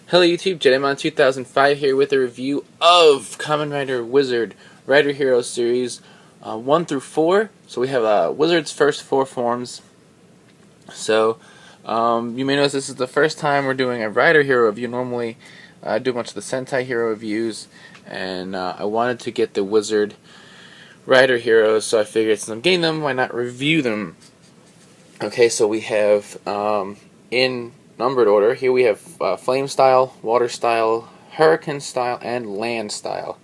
Hello YouTube, Jedimon 2005 here with a review of Kamen Rider Wizard Rider Hero Series 1 through 4. So we have Wizard's first 4 forms. So you may notice this is the first time we're doing a Rider Hero review. Normally I do a bunch of the Sentai Hero reviews, and I wanted to get the Wizard Rider Heroes, so I figured since I'm getting them, why not review them? Okay, so we have in numbered order. Here we have Flame Style, Water Style, Hurricane Style, and Land Style.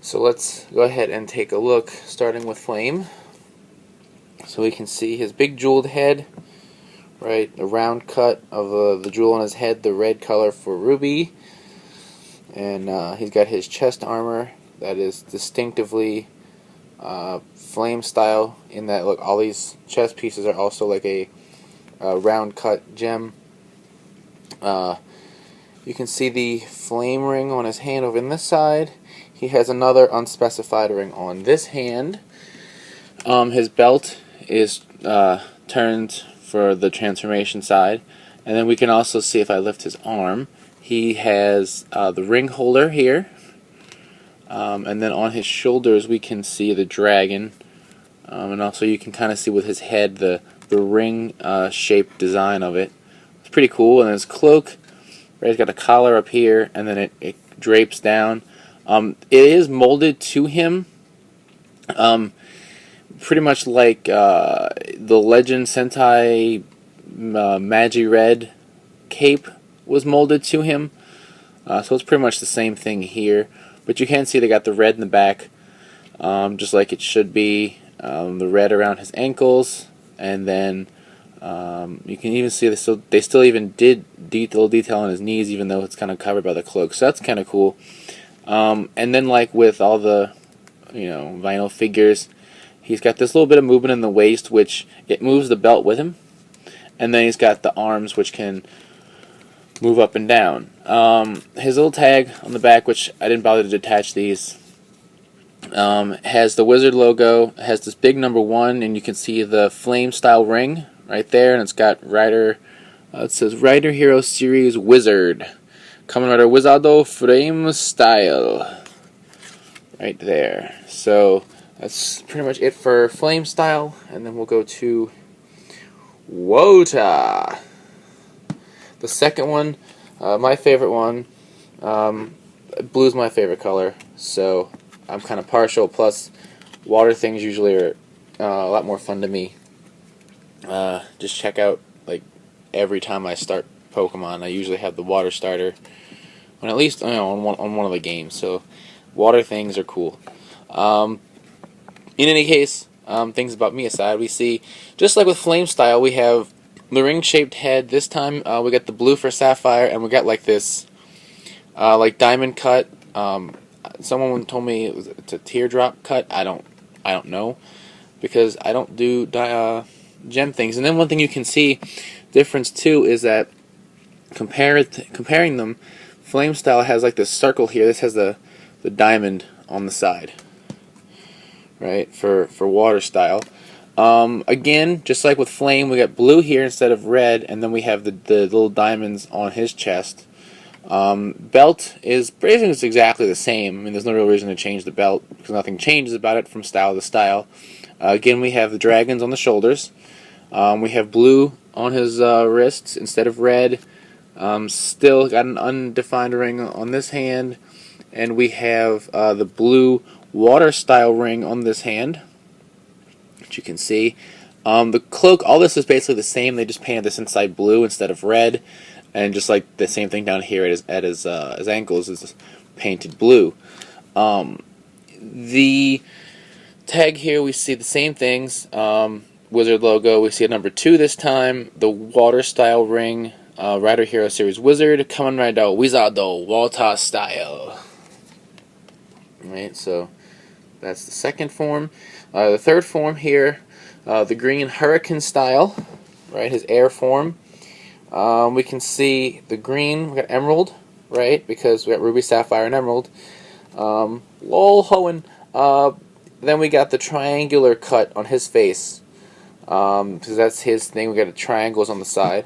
So let's go ahead and take a look, starting with Flame. So we can see his big jeweled head, right? A round cut of the jewel on his head, the red color for Ruby. And he's got his chest armor that is distinctively Flame Style, in that, look, all these chest pieces are also like a round cut gem. You can see the flame ring on his hand over in this side. He has another unspecified ring on this hand. His belt is turned for the transformation side. And then we can also see, if I lift his arm, he has the ring holder here. And then on his shoulders we can see the dragon. And also you can kind of see with his head the ring shaped design of it. It's pretty cool. And his cloak, right, he's got a collar up here, and then it drapes down. It is molded to him, pretty much like the Legend Sentai MagiRed cape was molded to him. So it's pretty much the same thing here. But you can see they got the red in the back, just like it should be. The red around his ankles, and then you can even see they still even did little detail on his knees, even though it's kind of covered by the cloak. So that's kind of cool. And then, like with all the vinyl figures, he's got this little bit of movement in the waist, which it moves the belt with him, and then he's got the arms, which can move up and down. His little tag on the back, which I didn't bother to detach these, has the Wizard logo, has this big number 1, and you can see the flame style ring right there, and it's got Rider, it says Rider Hero Series Wizard, Kamen Rider Wizardo Flame Style, right there. So that's pretty much it for Flame Style, and then we'll go to Wota. The second one, my favorite one. Blue's my favorite color, so I'm kind of partial. Plus, water things usually are a lot more fun to me. Just check out, like, every time I start Pokemon, I usually have the water starter on at least on one of the games. So water things are cool. In any case, things about me aside, we see, just like with Flame Style, we have the ring-shaped head. This time we got the blue for Sapphire, and we got like this like diamond cut. Someone told me it's a teardrop cut. I don't know, because I don't do gem things. And then one thing you can see difference too is that comparing them, Flame Style has like this circle here. This has the diamond on the side, right, for Water Style. Again, just like with Flame, we got blue here instead of red, and then we have the little diamonds on his chest. Belt is basically exactly the same. I mean, there's no real reason to change the belt, because nothing changes about it from style to style. Again, we have the dragons on the shoulders. We have blue on his wrists instead of red. Still got an undefined ring on this hand, and we have the blue water style ring on this hand, which you can see. The cloak, all this is basically the same. They just painted this inside blue instead of red. And just like the same thing down here at his ankles is painted blue. The tag here, we see the same things. Wizard logo, we see a number 2 this time. The water style ring, Rider Hero Series Wizard, Kamen Rider Wizardo Water Style. Right, so that's the second form. The third form here, the green Hurricane Style, right, his air form. We can see the green, we got emerald, right, because we got ruby, sapphire, and emerald. Lol hoen. Then we got the triangular cut on his face, because that's his thing. We got the triangles on the side.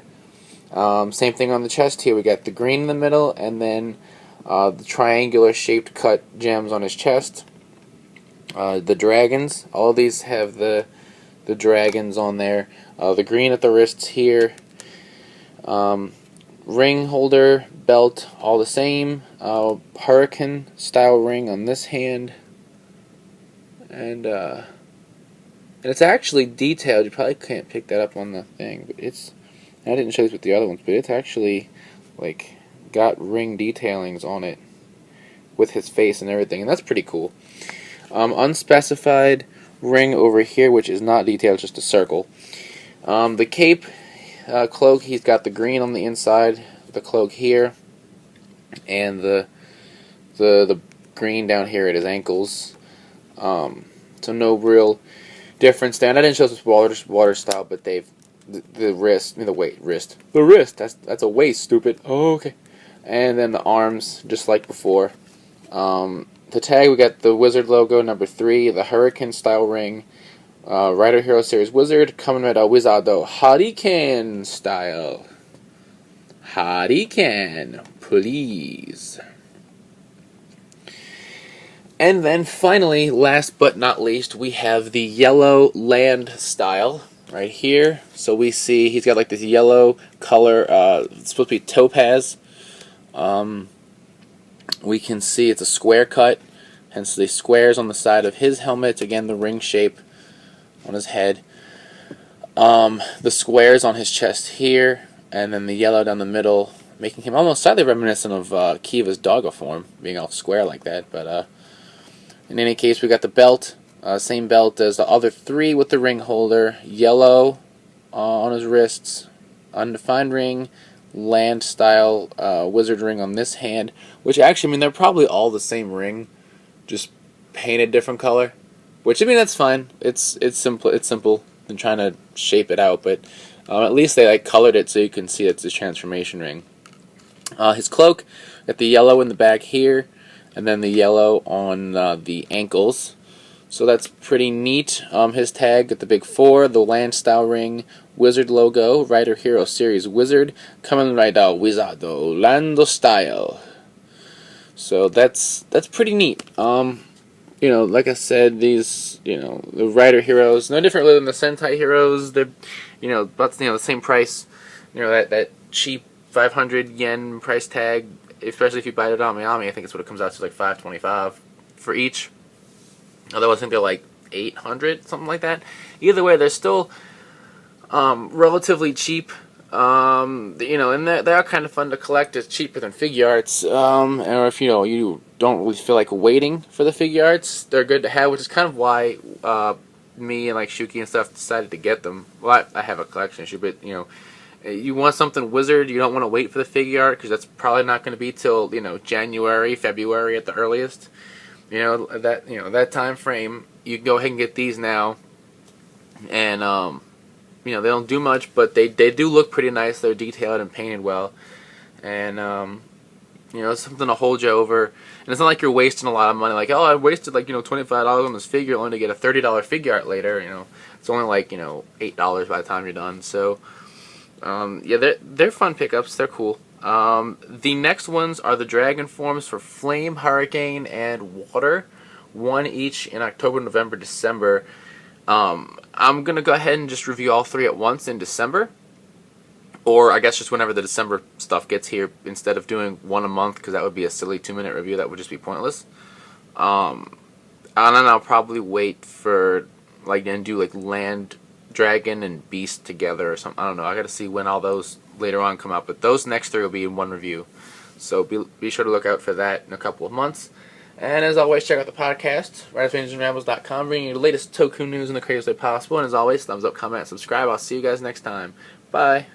Same thing on the chest here. We got the green in the middle, and then the triangular shaped cut gems on his chest. The dragons. All of these have the dragons on there. The green at the wrists here. Ring holder, belt, all the same. Hurricane style ring on this hand. And it's actually detailed. You probably can't pick that up on the thing, but it's. I didn't show this with the other ones, but it's actually like got ring detailings on it with his face and everything, and that's pretty cool. Unspecified ring over here, which is not detailed, just a circle. The cape, cloak, he's got the green on the inside, the cloak here, and the green down here at his ankles. So no real difference there. And I didn't show this water style, but they've the wrist, the wrist. That's a waist, stupid. Oh, okay. And then the arms, just like before. The tag, we got the Wizard logo, number 3, the Hurricane style ring, Rider Hero Series Wizard, Kamen Wizardo Hurricane style. Hurricane, please. And then finally, last but not least, we have the yellow land style right here. So we see he's got like this yellow color, it's supposed to be topaz. We can see it's a square cut, hence the squares on the side of his helmet. Again, the ring shape on his head. The squares on his chest here, and then the yellow down the middle, making him almost slightly reminiscent of Kiva's doggo form, being all square like that. But in any case, we got the belt, same belt as the other 3 with the ring holder, yellow on his wrists, undefined ring, land style wizard ring on this hand, which actually, I mean, they're probably all the same ring, just painted different color, which, I mean, that's fine. It's simple than trying to shape it out, but at least they like colored it so you can see it's a transformation ring. His cloak, got the yellow in the back here, and then the yellow on the ankles. So that's pretty neat. His tag, got the big 4, the land style ring, Wizard logo, Rider Hero Series Wizard, Kamen Rider Wizardo Lando style. So that's pretty neat. You know, like I said, these, you know, the Rider Heroes, no different than the Sentai Heroes. They're, you know, about, you know, the same price. You know, that cheap 500 yen price tag, especially if you buy it on Miami. I think it's what it comes out to, like $525 for each. Although I think they're like 800, something like that. Either way, they're still relatively cheap. You know, and they are kind of fun to collect. It's cheaper than Figuarts. Or if, you know, you don't really feel like waiting for the Figuarts, they're good to have, which is kind of why me and like Shuki and stuff decided to get them. Well, I have a collection issue, but, you know, you want something Wizard, you don't want to wait for the Figuart, because that's probably not going to be till, you know, January, February at the earliest. You know, that time frame, you can go ahead and get these now. And you know, they don't do much, but they do look pretty nice. They're detailed and painted well, and you know, it's something to hold you over. And it's not like you're wasting a lot of money. Like, oh, I wasted, like, you know, $25 on this figure only to get a $30 figure art later. You know, it's only like, you know, $8 by the time you're done. So yeah, they're fun pickups. They're cool. The next ones are the dragon forms for Flame, Hurricane, and Water. 1 each in October, November, December. I'm going to go ahead and just review all 3 at once in December. Or I guess just whenever the December stuff gets here, instead of doing 1 a month, because that would be a silly 2-minute review. That would just be pointless. And then I'll probably wait for, like, and do like Land, Dragon, and Beast together or something. I don't know. I got to see when all those later on come out. But those next 3 will be in 1 review. So be sure to look out for that in a couple of months. And as always, check out the podcast, WritersRangersandRambles.com, bringing you the latest Toku news in the craziest way possible. And as always, thumbs up, comment, and subscribe. I'll see you guys next time. Bye.